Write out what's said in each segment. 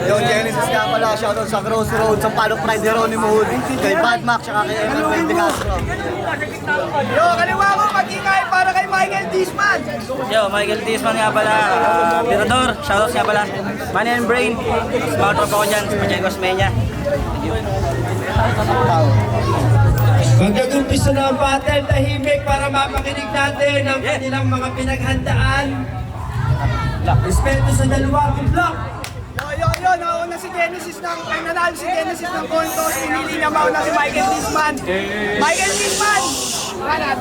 Yung Genesis nga pala, shoutout sa Crossroads, sa Palok Pride Jeronimo Hood, kay Bad Mac, tsaka kay Emmanuel De Castro. Yo, kaliwa mo mag-ingay para kay Michael Disman. Yo, Michael Disman nga pala, Tirador, shoutouts nga pala. Money and Brain, mga tropa ko dyan, sa Pachecos Mania. Magkagumpisa na ang battle, tahimik para mapakinig natin ang kanilang mga pinaghandaan. Respeto sa dalawang block. Yo, nauna si Genesis nanalo si Genesis ng coin toss, pinili niya mauna si Michael Disman. Michael Disman! Hanat.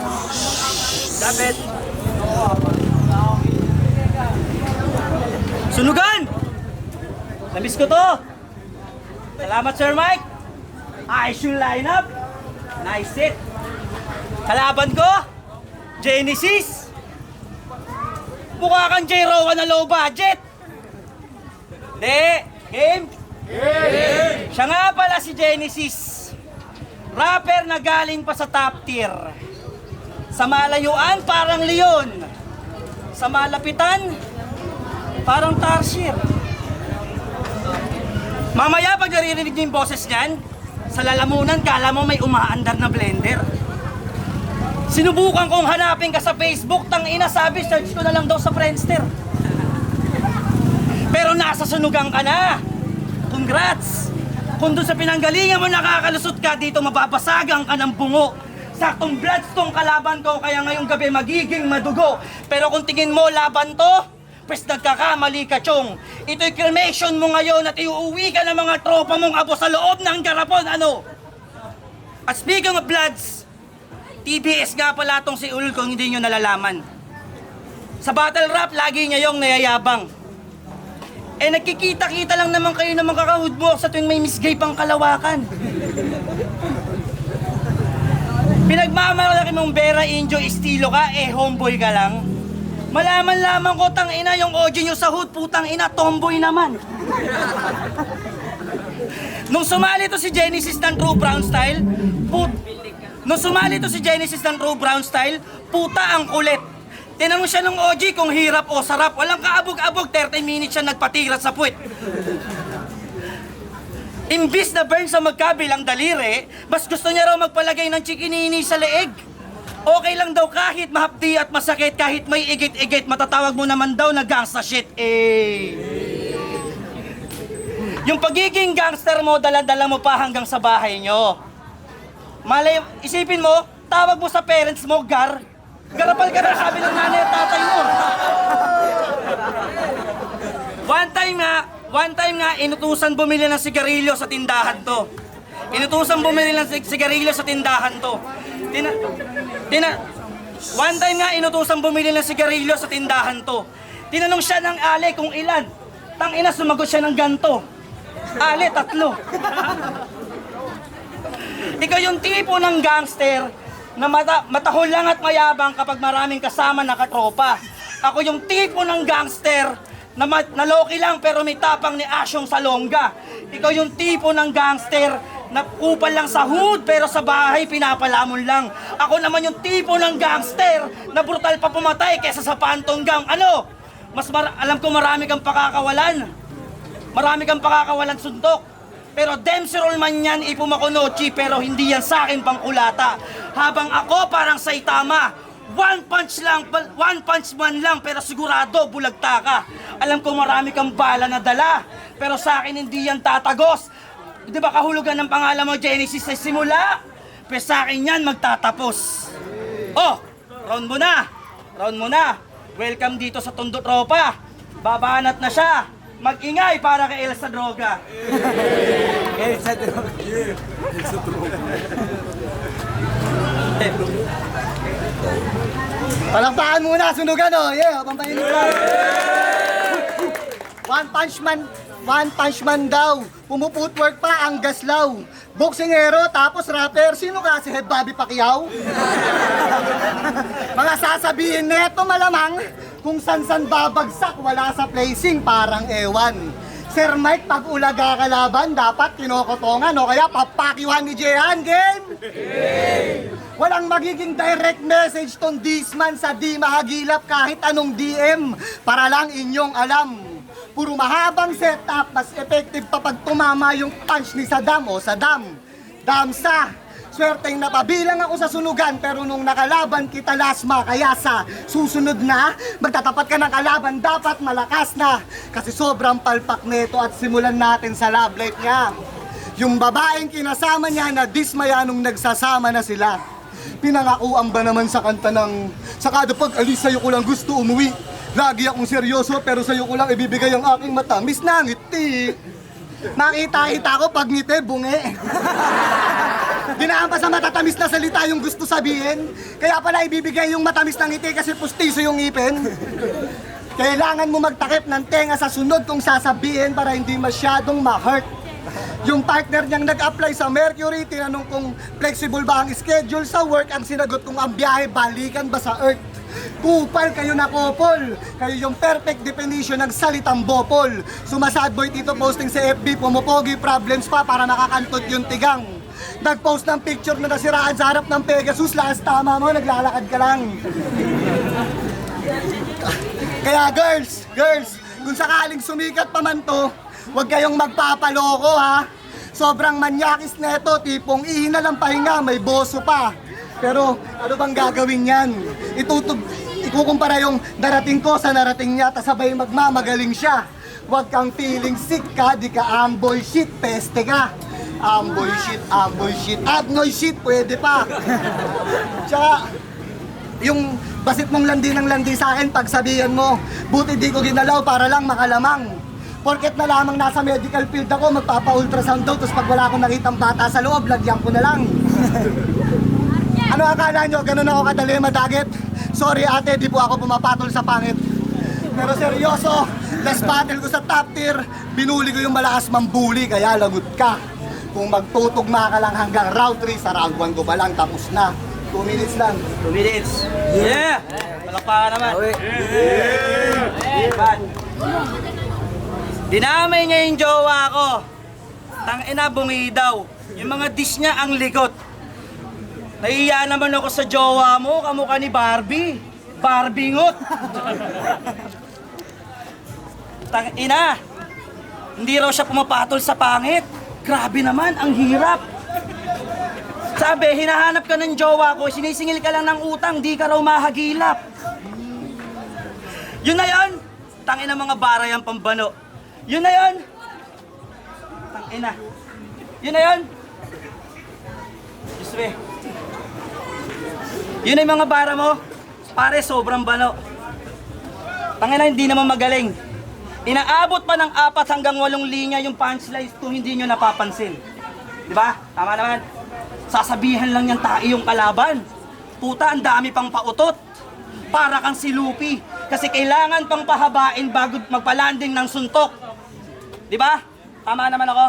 Dapat. Sunugan! Namiss ko to! Salamat Sir Mike! Ayos yung lineup! Nice it! Kalaban ko, Genesis! Mukha kang J-Rowan na low budget! Game? Siya nga pala si Genesis. Rapper na galing pa sa top tier. Sa malayuan, parang leon. Sa malapitan, parang tarsier. Mamaya pag naririnig niyo yung boses niyan, sa lalamunan, kala mo may umaandar na blender. Sinubukan kong hanapin ka sa Facebook, tangina sabi, search ko na lang daw sa Friendster. Pero nasa sunugan ka na. Congrats! Kung doon sa pinanggalingan mo nakakalusot ka, dito mababasagan ka ng bungo. Saktong bloodstone kalaban ko, kaya ngayong gabi magiging madugo. Pero kung tingin mo laban to, pwes nagkakamali ka, chong. Ito'y cremation mo ngayon at iuuwi ka ng mga tropa mong abo sa loob ng garapon, ano? At speaking of bloods, TBS nga pala tong si Ulul kung hindi nyo nalalaman. Sa battle rap, lagi niya yung nayayabang. Eh nagkikita-kita lang naman kayo ng mga kakahudbok sa tuwing may misgay pang kalawakan. Pinagmamalaki mong Vera Indio estilo ka, eh homeboy ka lang. Malaman lamang ko, tangina, yung OG nyo sa hood, putang ina, tomboy naman. Nung sumali to si Genesis ng True Brown Style, puta ang kulit. Tinanong siya ng OG kung hirap o sarap. Walang kaabog-abog, 30 minutes siya nagpatira sa puwet. Imbis na burn sa magkabilang daliri, mas gusto niya raw magpalagay ng chikinini sa leeg. Okay lang daw kahit mahapdi at masakit, kahit may igit-igit, matatawag mo naman daw na gangsta shit, eh. Yung pagiging gangster mo, dala-dala mo pa hanggang sa bahay nyo. Malay, isipin mo, tawag mo sa parents mo, gar. Garapal ka na, sabi ng nanay at tatay mo. One time nga, inutusan bumili ng sigarilyo sa tindahan to. One time nga, inutusan bumili ng sigarilyo sa tindahan to. Tinanong siya ng ale kung ilan. Tangina, sumagot siya ng ganto. Ale, 3. Ikaw yung tipo ng gangster na matahol lang at mayabang kapag maraming kasama na katropa. Ako yung tipo ng gangster na naloki lang pero may tapang ni Asyong Salonga. Ikaw yung tipo ng gangster na kupal lang sa hood pero sa bahay pinapalamon lang. Ako naman yung tipo ng gangster na brutal pa pumatay kesa sa pantong gang. Ano? Alam ko marami kang pakakawalan. Marami kang pakakawalan suntok. Pero Demserol man yan, ipumakunochi, pero hindi yan sa akin pangkulata. Habang ako parang Saitama, one punch man lang, pero sigurado bulagta ka. Alam ko marami kang bala na dala, pero sa akin hindi yan tatagos. Di ba kahulugan ng pangalan mo, Genesis, sa simula? Pero sa akin yan magtatapos. Oh, round mo na. Welcome dito sa Tondo Tropa. Babanat na siya. Mag-ingay para kay El sa droga. Palakpakan muna, sunugan o. Yeah, pampahinig ka. One punch man daw. Pumuputwork pa ang gaslaw. Boksingero tapos rapper. Sino ka? Si Head Bobby Pacquiao? Mga sasabihin neto malamang kung san-san babagsak, wala sa placing, parang ewan. Sir Mike, pag ulaga kalaban, dapat kinokotongan o kaya papakiwan ni Jehan, game! Walang magiging direct message tong Disman sa di mahagilap kahit anong DM para lang inyong alam. Puro mahabang setup, mas effective pa pag tumama yung punch ni Saddam o Saddam. Damsa! Swerteng napabilang ako sa sunugan pero nung nakalaban kita lasma kaya sa susunod na magtatapat ka ng kalaban dapat malakas na kasi sobrang palpak nito at simulan natin sa love life niya. Yung babaeng kinasama niya na dismaya nung nagsasama na sila. Pinangakuan ba naman sa kanta ng sakado pag alis sa'yo ko lang gusto umuwi. Lagi akong seryoso pero sa'yo ko lang ibibigay ang aking matamis na ngiti. Makita-kita ko pag ngiti, bungi. Dinaan pa sa matatamis na salita yung gusto sabihin. Kaya pala ibibigay yung matamis na ngiti kasi pustiso yung ngipin. Kailangan mo magtakip ng tenga sa sunod kung sasabihin para hindi masyadong ma-hurt. Yung partner niyang nag-apply sa Mercury, tinanong kung flexible ba ang schedule sa work, ang sinagot kung ang biyahe balikan ba sa Earth. Kupal kayo na couple. Kayo yung perfect definition ng salitang bopol. Sumasad boy dito posting sa FB, pumopogi problems pa para nakakantot yung tigang. Nag-post ng picture na nasiraan sa harap ng Pegasus, lakas tama mo, naglalakad ka lang. Kaya girls, kung sakaling sumikat pa man to, huwag kayong magpapaloko ha. Sobrang manyakis na ito, tipong ihina lang pahinga, may boso pa. Pero ano bang gagawin yan? Ikukumpara yung narating ko sa narating niya, tas sabay magmamagaling siya. Huwag kang feeling sick ka, di ka amboy shit, peste ka. Amboy shit, abnoy shit, pwede pa. Tsaka, yung basit mong landi ng landi sa akin, pagsabihan mo, buti di ko ginalaw para lang makalamang. Porket na lamang nasa medical field ako, magpapa-ultrasound daw, tapos pag wala akong nakitang bata sa loob, lagyan ko na lang. Ano akala nyo, ganun ako kadali madagit? Sorry ate, di po ako pumapatol sa pangit. Pero seryoso, last battle ko sa top tier, binuli ko yung malakas mambuli, kaya lagot ka. Kung magtutugma ka lang hanggang round 3, sa round 1 ko pa lang, tapos na. 2 minutes lang. 2 minutes. Yeah! Palakpakan naman. Yeah! Dinamay niya yung jowa ko. Tangina, bungi daw. Yung mga dish niya ang ligot. Nahiya naman ako sa jowa mo, kamukha ni Barbie. Barbingot. Tangina. Hindi raw siya pumapatol sa pangit. Grabe naman, ang hirap. Sabi, hinahanap ka ng jowa ko, sinisingil ka lang ng utang, di ka raw mahagilap. Yun na yun. Tangina mga bara yung pambano. Yun na yun. Tangina. Yun na yun. Diyos be. Yun na yung mga bara mo. Pare, sobrang bano. Tangina, hindi naman magaling. Inaabot pa ng 4 hanggang 8 linya yung punchlines kung hindi nyo napapansin. Diba? Tama naman. Sasabihan lang yan tayo yung kalaban. Puta, ang dami pang pautot. Para kang si Luffy. Kasi kailangan pang pahabain bago magpalanding ng suntok. Diba? Tama naman ako.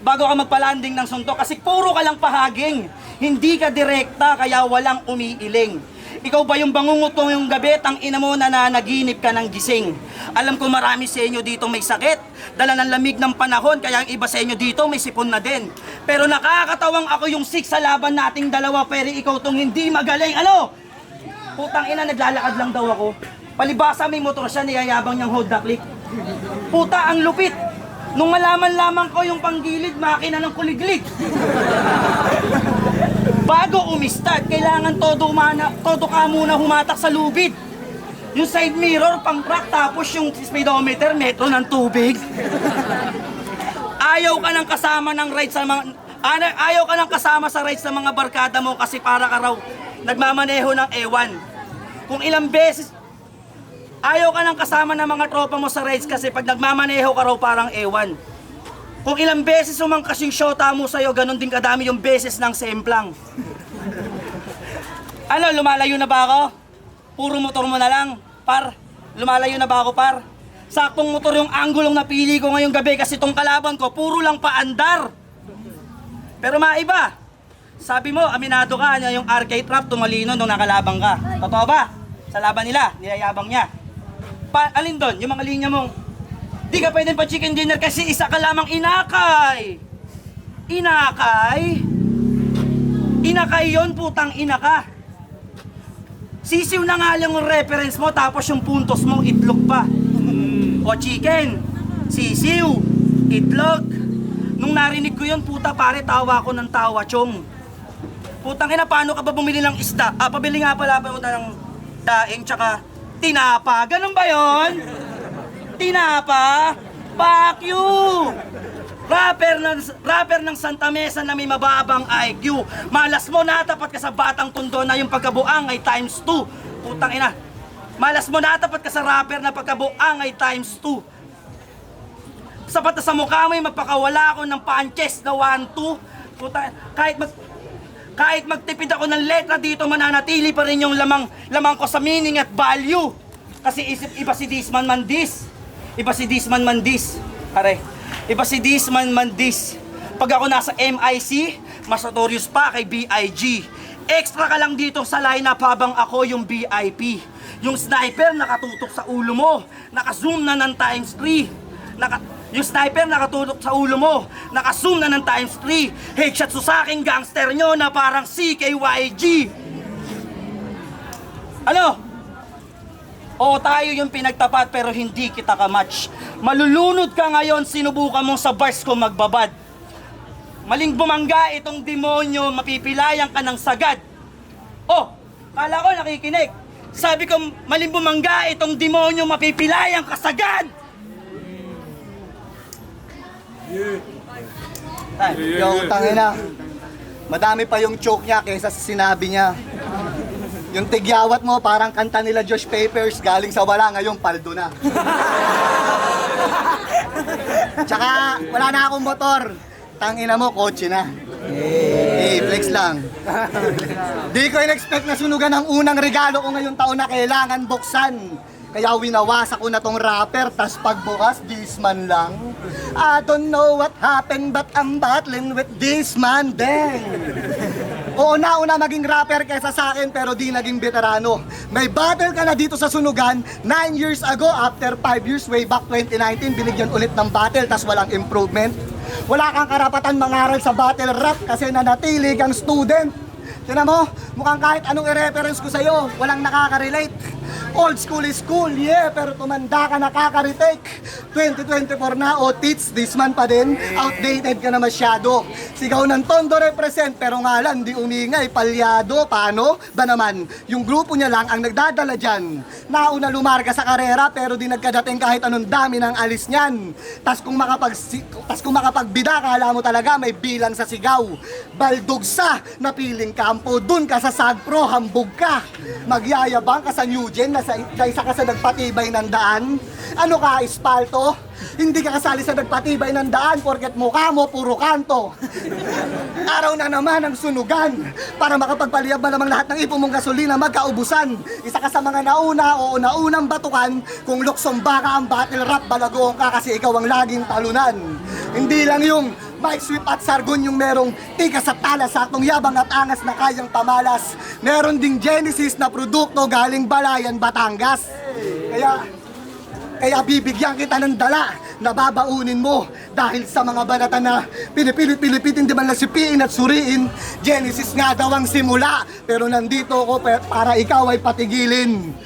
Bago ka magpalanding ng suntok. Kasi puro ka lang pahaging. Hindi ka direkta kaya walang umiiling. Ikaw ba yung bangungot mo yung gabi, tang ina mo na nanaginip ka ng gising? Alam ko marami sa inyo dito may sakit, dala ng lamig ng panahon, kaya ang iba sa inyo dito may sipon na din. Pero nakakatawang ako yung 6 sa laban nating dalawa, pero ikaw tong hindi magaling. Ano? Putang ina, naglalakad lang daw ako. Palibasa may motor siya, niyayabang niyang hold the click. Puta, ang lupit. Nung malaman lamang ko yung panggilid, makina ng kuliglig. Bago umistart, kailangan todo ka muna humatak sa lubid. Yung side mirror, pang crack, tapos yung speedometer, metro ng tubig. Ayaw ka nang kasama ng rides sa mga... Ayaw ka nang kasama sa rides ng mga barkada mo kasi para ka raw nagmamaneho ng ewan. Kung ilang beses... Ayaw ka nang kasama ng mga tropa mo sa rides kasi pag nagmamaneho ka raw parang ewan. Kung ilang beses umangkas yung shota mo sa'yo, ganun din kadami yung beses ng semplang. Ano, lumalayo na ba ako? Puro motor mo na lang, par. Lumalayo na ba ako, par? Saktong motor yung anggulong napili ko ngayong gabi kasi tong kalaban ko, puro lang paandar. Pero maiba. Sabi mo, aminado ka niya yung arcade trap tumalino nung nakalabang ka. Totoo ba? Sa laban nila, niyayabang niya. Alin doon? Yung mga linya mong di ka pwedeng pa chicken dinner kasi isa ka lamang inakay. Inakay? Inakay yon, putang inaka. Sisiw na nga lang yung reference mo tapos yung puntos mo itlog pa. O chicken, sisiw, itlog. Nung narinig ko yun, puta pare, tawa ko ng tawa, chong. Putang ina, paano ka ba bumili ng isda? Pabili nga pala pa ng daing tsaka tinapa. Ganun ba yon? Tinapa? Fuck you! Rapper ng Santa Mesa na may mababang IQ. Malas mo, natapat ka sa Batang Tondo na yung pagkabuang ay times 2. Putang ina. Malas mo, natapat ka sa rapper na pagkabuang ay times 2. Sapat na sa mukha mo, magpakawala ako ng punches na 1-2. Putang ina. Kahit magtipid ako ng letra dito, mananatili pa rin yung lamang ko sa meaning at value. Kasi iba si Disman Mandis. Iba si Disman Mandis. Pare, iba si Disman Mandis. Pag ako nasa MIC, mas notorious pa kay BIG. Extra ka lang dito sa lineup habang ako yung VIP. Yung sniper nakatutok sa ulo mo, naka-zoom na ng times 3. Yung sniper nakatutok sa ulo mo, naka-zoom na ng times 3. Headshot sa aking gangster nyo na parang CKYG. Ano? O tayo yung pinagtapat pero hindi kita ka-match. Malulunod ka ngayon, sinubukan mong sa bars ko magbabad. Maling bumangga itong demonyo, mapipilayan ka ng sagad. Oh, kala ko nakikinig. Sabi ko, maling bumangga itong demonyo, mapipilayan ka sagad. Yung tangina. Madami pa yung choke niya kaysa sa sinabi niya. Yung tigyawat mo, parang kanta nila Josh Papers, galing sa wala, ngayon paldo na. Tsaka, wala na akong motor. Tangina mo, kotse na. Flex lang. Di ko in-expect na sunugan ang unang regalo ko ngayong taon na kailangan buksan. Kaya winawasak ko na tong rapper, tas pagbukas, this man lang. I don't know what happened, but I'm battling with this man, dang. Oo, nauna maging rapper kaysa sa akin, pero di naging veterano. May battle ka na dito sa sunugan, 9 years ago, after 5 years, way back 2019, binigyan ulit ng battle, tas walang improvement. Wala kang karapatan mangaral sa battle rap kasi nanatili kang student. Tinan mo, mukhang kahit anong i-reference ko sa'yo, walang nakaka-relate. Old school is cool, yeah, pero tumanda ka, nakaka-retake. 2024 na, o tits, this man pa din, outdated ka na masyado. Sigaw ng Tondo represent, pero nga lang, di umingay, palyado. Paano ba naman? Yung grupo niya lang ang nagdadala dyan. Nauna lumarga sa karera, pero di nagkadating kahit anong dami ng alis niyan. Tas kung makapagbida, kala mo talaga may bilang sa sigaw. Baldugsa, napiling kampo, dun ka sa Sagpro, hambog ka. Magyayabang ka sa New Gen, na isa ka sa nagpatibay ng daan. Ano ka, espalto? Hindi ka kasali sa nagpatibay ng daan porket mukha mo puro kanto. Araw na naman ang sunugan para makapagpaliyab malamang lahat ng ipon mong gasolina magkaubusan. Isa ka sa mga nauna o naunang batukan. Kung luksong baka ang battle rap, balagoong ka kasi ikaw ang laging talunan. Hindi lang yung mic sweep at sargon yung merong tika sa tala, saktong yabang at angas na kayang pamalas. Meron ding Genesis na produkto galing Balayan, Batangas. Kaya bibigyan kita ng dala na babaunin mo dahil sa mga banata na pinipilit-pilipitin di man lang sipiin at suriin. Genesis nga daw ang simula, pero nandito ako para ikaw ay patigilin.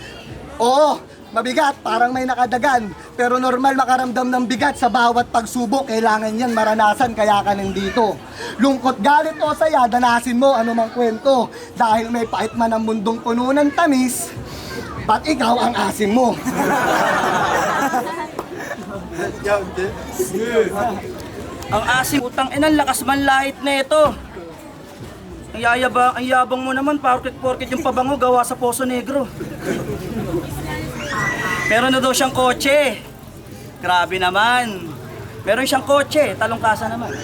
Oo, mabigat, parang may nakadagan, pero normal makaramdam ng bigat sa bawat pagsubok. Kailangan yan maranasan, kaya ka nandito. Lungkot, galit o saya, danasin mo anumang kwento. Dahil may pait man ang mundong puno ng tamis, ba't ikaw ang asim mo? Ang asim, utang inang lakas man lahit na ito. Ang yabang mo naman, porket yung pabango gawa sa Poso Negro. Meron na daw siyang kotse. Grabe naman. Meron siyang kotse, talongkasa naman.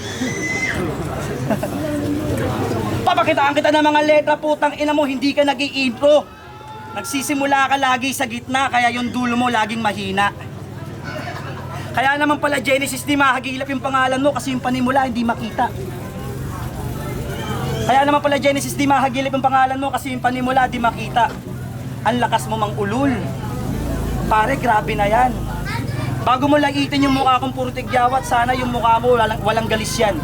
Papakitaan kita ng mga letra, putang ina mo, hindi ka nag-i-impro. Nagsisimula ka lagi sa gitna, kaya yung dulo mo laging mahina. Kaya naman pala Genesis, di mahagilap yung pangalan mo kasi yung panimula hindi makita. Kaya naman pala Genesis, di mahagilap yung pangalan mo kasi yung panimula di makita. Ang lakas mo mang ulul. Pare, grabe na yan. Bago mo lagitin yung mukha kong puro tigyawat, sana yung mukha mo walang galis yan.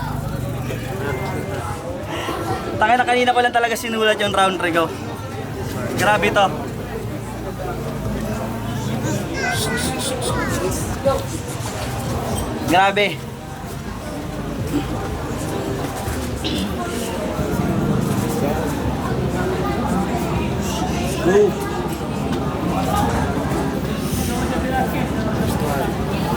Tangina, kanina ko lang talaga sinulat yung round rego. Grabe to. Grabe.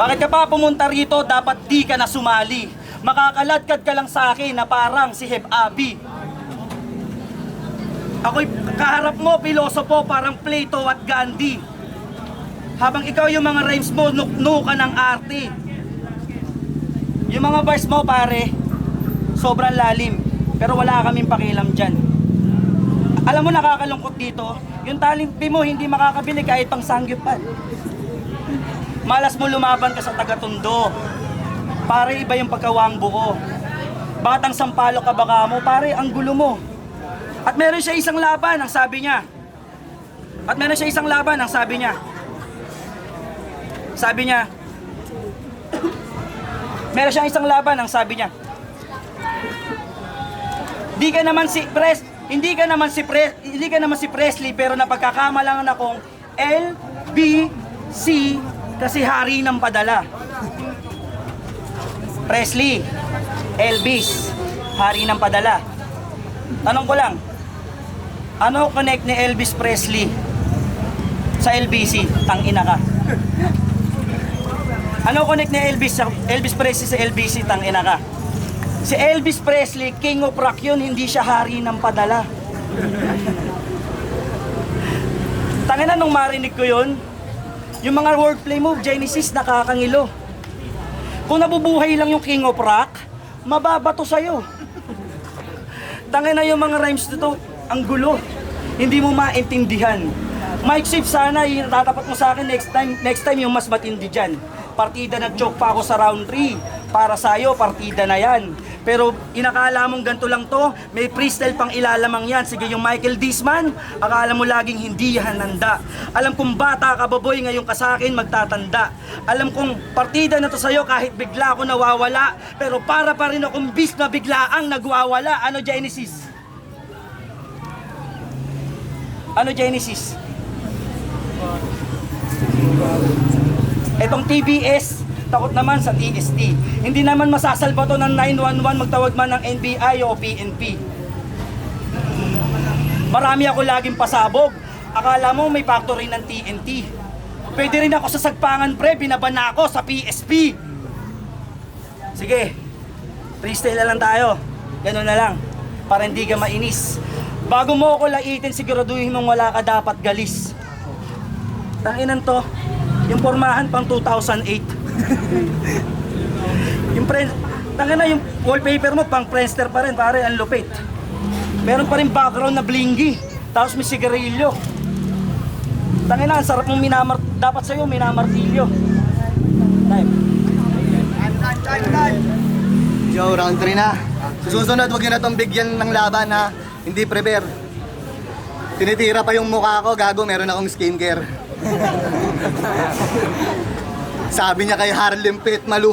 Bakit ka pa pumunta rito? Dapat di ka na sumali. Makakaladkad ka lang sa akin na parang si Heb Abi. Ako'y kaharap mo, pilosopo, parang Plato at Gandhi. Habang ikaw yung mga rhymes mo, nuknukan ng arte. Yung mga verse mo, pare, sobrang lalim. Pero wala kaming pakialam dyan. Alam mo, nakakalungkot dito, yung talimpi mo hindi makakabili kahit pang sanggip-pan. Malas mo lumaban ka sa taga-Tondo. Pare, iba yung pagkawang buko. Batang sampalok ka baka mo, pare, ang gulo mo. At meron siya isang laban, ang sabi niya. Hindi ka naman si Presley, pero napagkakamalangan akong LBC kasi hari ng padala. Presley, Elvis, hari ng padala. Tanong ko lang, ano connect ni Elvis Presley sa LBC? Tangina ka. Ano connect ni Elvis Presley sa LBC? Tangina ka. Si Elvis Presley, king of rock yun, hindi siya hari ng padala. Tangina, nung marinig ko yun, yung mga wordplay mo, Genesis, nakakangilo. Kung nabubuhay lang yung king of rock, mababato sa'yo. Tangina, yung mga rhymes nito, ang gulo. Hindi mo maintindihan. Mike Sip, sana tatapat mo sa akin next time yung mas matindi dyan. Partida nag-joke pa ako sa round 3. Para sa'yo, partida na yan. Pero inakala mong ganito lang to, may freestyle pang ilalamang yan. Sige, yung Michael Disman, akala mo laging hindi yan handa. Alam kong bata ka, baboy, ngayon ka sa akin magtatanda. Alam kong partida na to sa'yo kahit bigla ako nawawala. Pero para pa rin akong bis na biglaang nagwawala. Ano, Genesis? Ano, Genesis? Etong TBS, takot naman sa TST. Hindi naman masasalba to ng 911, magtawag man ng NBI o PNP. Marami ako laging pasabog. Akala mo may factory ng TNT. Pwede rin ako sa Sagpangan, pre, binabana ako sa PSP. Sige, freestyle na lang tayo. Ganun na lang, para hindi ka mainis. Bago mo ako laitin, siguraduhin mong wala ka dapat galis. Tanginan to, yung pormahan pang 2008. Tangina, yung wallpaper mo pang Friendster pa rin, pare, ang lupit. Meron pa rin background na blingy, tapos may sigarilyo. Tangina, ang sarap mong dapat sa'yo minamartilyo. Time. Yo, round 3 na. Susunod, huwag nyo na itong bigyan ng laban na hindi prepare. Tinitira pa yung mukha ko, gago, meron akong skincare. Sabi niya kay Harlem Petmalu,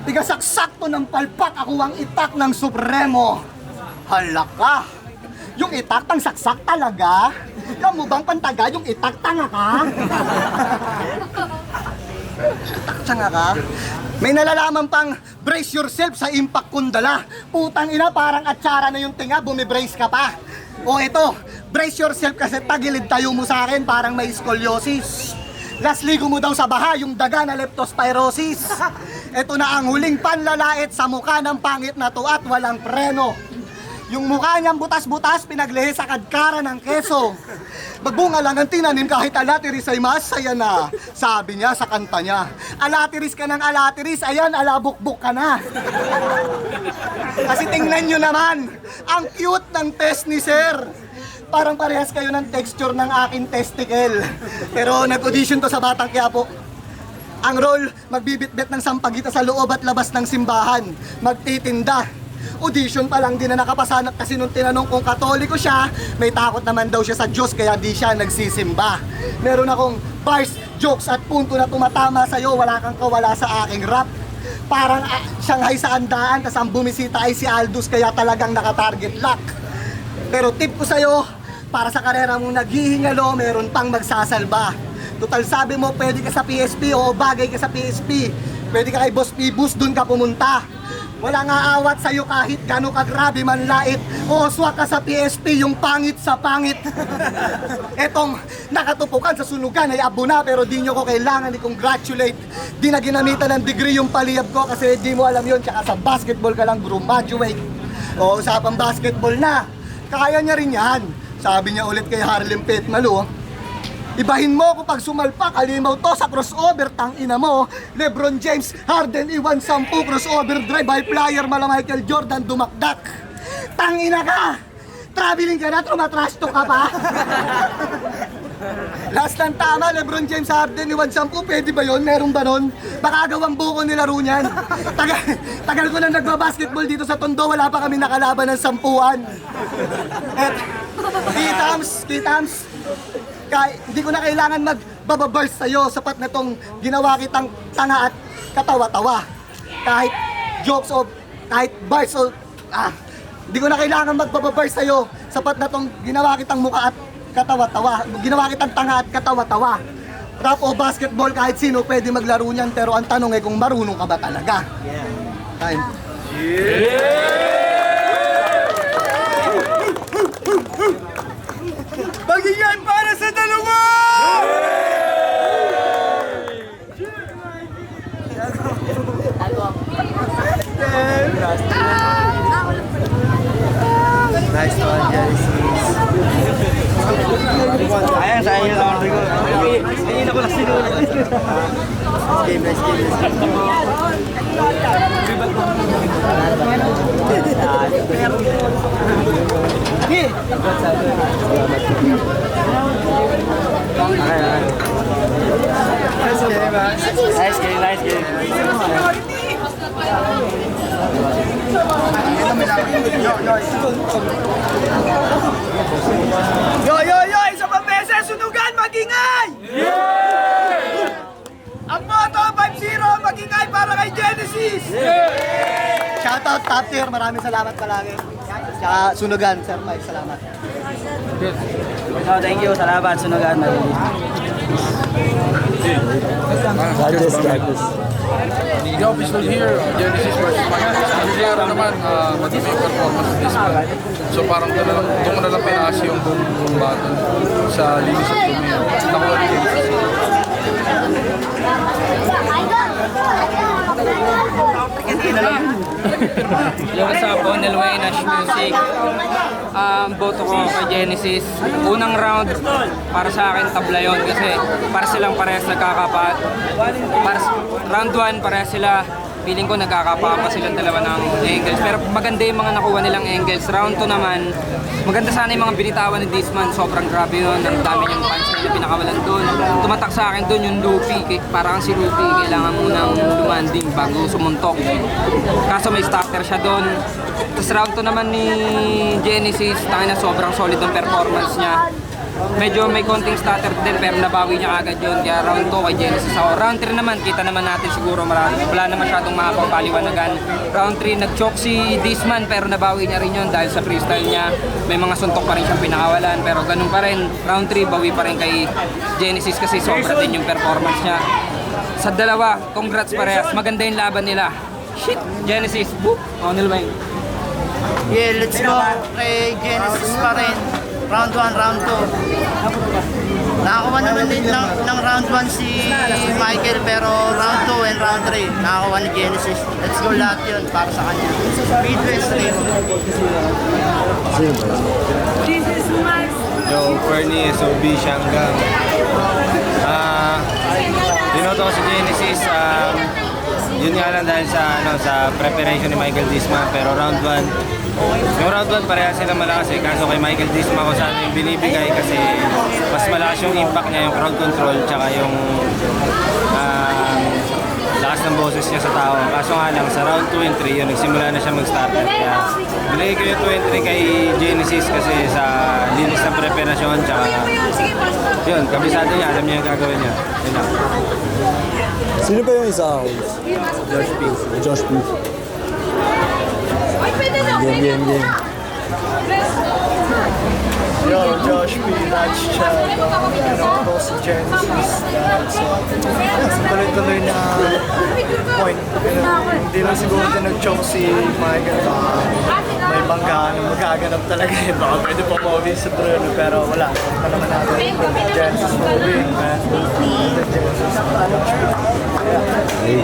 tigasaksak to ng palpak, ako ang itak ng Supremo. Hala ka! Yung itak tang saksak talaga? Yung mo bang pantaga yung itak tanga ka? Tanga ka? May nalalaman pang brace yourself sa impact kundala. Putang ina, parang atsara na yung tinga, bumibrace ka pa. O ito, brace yourself kasi tagilid tayo mo sa akin, parang may scoliosis. Last ligo mo daw sa baha, yung daga na leptospirosis. Ito na ang huling panlalait sa mukha ng pangit na to at walang preno. Yung mukha niyang butas-butas, pinaglihi sa kadkara ng keso. Magbunga lang ang tinanim kahit alatiris ay masaya na. Sabi niya sa kanta niya, alatiris ka ng alatiris, ayan, alabukbuk ka na. Kasi tingnan niyo naman, ang cute ng test ni Sir. Parang parehas kayo ng texture ng aking testicle. Pero nag-audition to sa Batang Quiapo. Ang role, magbibitbit ng sampagita sa loob at labas ng simbahan. Magtitinda. Audition pa lang din na nakapasanak kasi nung tinanong kung katoliko siya, may takot naman daw siya sa Diyos kaya di siya nagsisimba. Meron akong bars, jokes at punto na tumatama sa'yo, wala kang kawala sa aking rap. Parang Shanghai sa andaan, tas ang bumisita ay si Aldous kaya talagang naka-target lock. Pero tip ko sa'yo, para sa karera mong naghihingalo, meron pang magsasalba. Total sabi mo, pwede ka sa PSP, o bagay ka sa PSP. Pwede ka kay Boss Pibus, dun ka pumunta. Wala nga awat sa'yo kahit gano'n kagrabe man lait. O swak ka sa PSP, yung pangit sa pangit. Etong nakatupukan sa sunugan ay abo na, pero di nyo ko kailangan i-congratulate. Di na ginamitan ng degree yung paliyab ko kasi di mo alam yun. Tsaka sa basketball ka lang graduate. O usapang basketball na. Kaya niya rin yan. Sabi niya ulit kay Harlem Petmalu, ibahin mo kung pag sumalpak, alimaw to sa crossover, tang ina mo. LeBron James, Harden, Iwan, 10, crossover drive, high flyer, mala Michael Jordan, dumakdak. Tang ina ka! Traveling ka na, tumatrash talk ka pa. Last ng tama, LeBron James, Harden, Iwan, 10, pwede ba yun? Meron ba nun? Baka agawang buko nilaro niyan. Tagal ko na nagbabasketball dito sa Tondo, wala pa kami nakalaban ng 10-an. At, Kitams, hindi ko na kailangan magbababars sa'yo, sapat na tong ginawa kitang tanga at katawa-tawa. Kahit jokes o kahit bars o hindi ko na kailangan magbababars sa'yo, sapat na tong ginawa kitang mukha at katawa-tawa. Ginawa kitang tanga at katawa-tawa. Rap o basketball, kahit sino pwede maglaro niyan, pero ang tanong ay kung marunong ka ba talaga. Time. Magingay para sa dalawa! Nice one, Genesis. Ayan, sa inyo laundry ko. Ayun ako lang sinunod. Nice game. Nice game. Yo! Isa pang beses, sunugan, magingay! Ang motto, 5-0, magingay para kay Genesis! Shoutout top tier, maraming salamat palagi. Tsaka sunugan, Sir Mike, salamat. Thank you, salamat, sunugan. The official here, Genesis versus Michael. Klaro naman, matindi yung performance this man. So parang doon mo na lang pinaas yung buong battle sa linis at tumira. Nakuha ni Genesis. Yung sa Bonelway Nash Music, boto ko kay Genesis. Unang round, para sa akin tabla yun kasi para silang parehas nagkakapa. Round 1, parehas sila. Feeling ko nagkakapama silang dalawa ng angles. Pero maganda yung mga nakuha nilang angles. Round 2 naman, maganda sana yung mga binitawan ni Disman. Sobrang grabe yun. Ang dami niyang punch na pinakawalan doon. Tumatak sa akin doon yung Luffy. Parang si Luffy, kailangan munang lumanding bago sumuntok. Kaso may starter siya doon. Tapos round 2 naman ni Genesis, tangin na sobrang solid ang performance niya. Medyo may konting stutter din pero nabawi niya agad yun. Kaya round 2 kay Genesis ako. Round 3 naman, kita naman natin siguro wala na masyadong mahapang paliwanagan. Round 3, nag-choke si Disman pero nabawi niya rin yun dahil sa freestyle niya. May mga suntok pa rin siyang pinakawalan pero ganun pa rin. Round 3, bawi pa rin kay Genesis kasi sobra din yung performance niya. Sa dalawa, congrats parehas. Maganda yung laban nila. Shit! Genesis, boop! Onel Wayne. Yeah, let's go kay Genesis pa rin. Round 1, round 2. Nakakuha naman din ng round 1 si Michael pero round 2 and round 3 nakakuha ni Genesis. Let's go lahat yun para sa kanya. Midwest rin. Yo, Fernie, SOB, Shanghai. Dinoto ko si Genesis. Yun nga lang dahil sa preparation ni Michael Disman. Pero round 1, yung round 1 pareha sila malakas eh. Kaso kay Michael Disman ko sana yung binibigay kasi mas malakas yung impact niya, yung crowd control, tsaka yung lakas ng boses niya sa tao. Kaso nga lang, sa round 2 and 3, yun, nagsimula na siya mag-starter. Kaya binigay ko yung 2 and 3 kay Genesis kasi sa linis ng preparasyon, tsaka yun, kabisado niya, alam niya yung gagawin niya. Yun lang. Sino pa yung isa? Josh P. Game. Yo, Josh P, Raj Chad, ako si Genesis, so tuloy-tuloy na point. Hindi lang siguro din nag-choke si Michael. May bangga na magaganap talaga eh. Baka pwede pa mauwi sa Bruno, pero wala. Pa naman natin. Genesis will win, man. Genesis, Josh P.